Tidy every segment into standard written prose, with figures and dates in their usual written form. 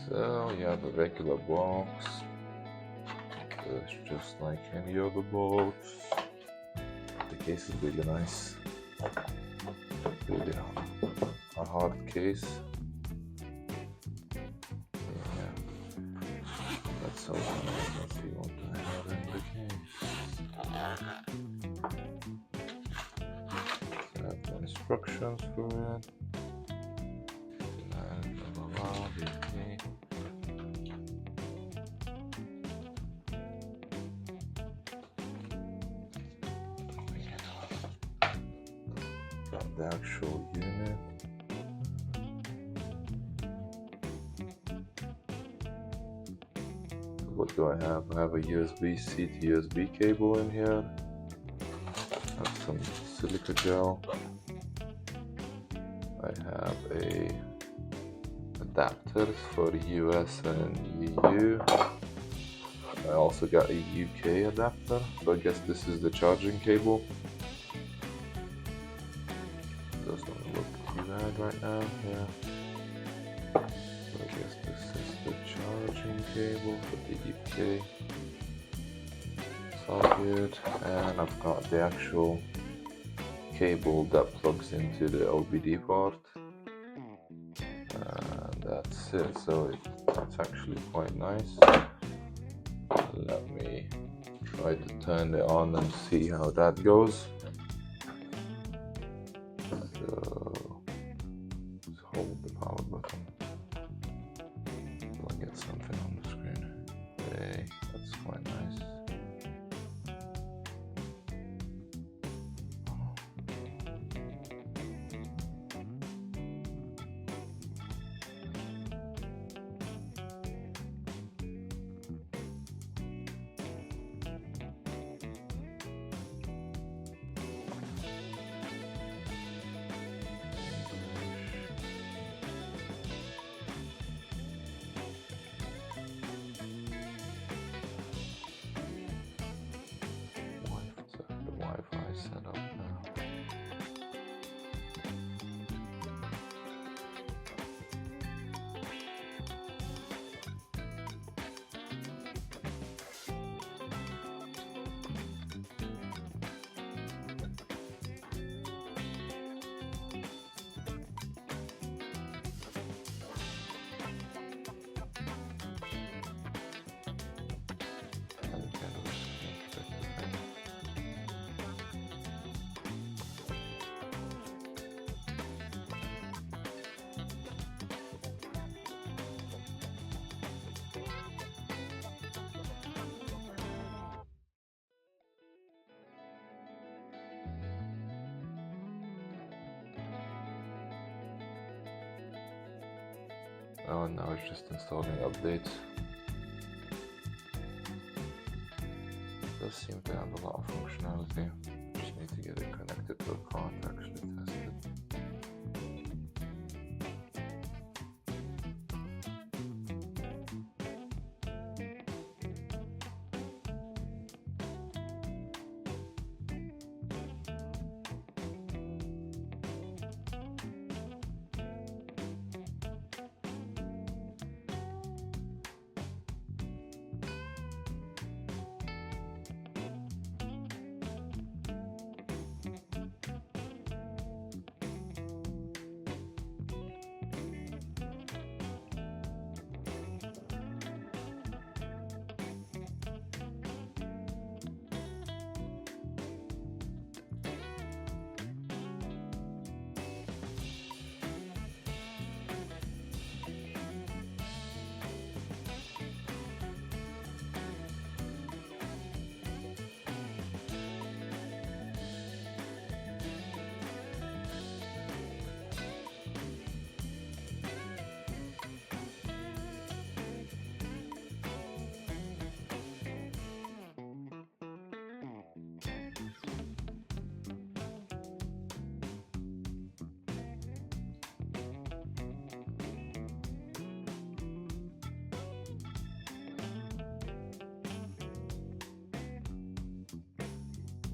So you have a regular box. It's just like any other box. The case is really nice. Really a hard case. Yeah. Let's open it. Let's see what I have in the case. So I have the instructions for it. And blah, blah, blah, okay. Got the actual unit. What do I have? I have a USB-C to USB cable in here. I have some silica gel. I have a adapters for US and EU. I also got a UK adapter, so I guess this is the charging cable. Doesn't look too bad right now, yeah. So I guess this is the charging cable for the UK. It's all good. And I've got the actual cable that plugs into the OBD part. And that's it. So it's actually quite nice. Let me try to turn it on and see how that goes. So just hold the power button until I get something on the screen. Okay, that's quite nice. Wi-Fi set up now. Oh, now it's just installing updates. It does seem to have a lot of functionality. Just need to get it connected to a car to actually test it.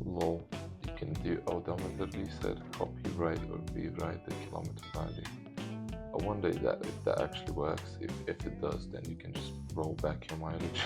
Lol, you can do odometer reset, copyright or rewrite the kilometer value. I wonder if that actually works. If it does, then you can just roll back your mileage.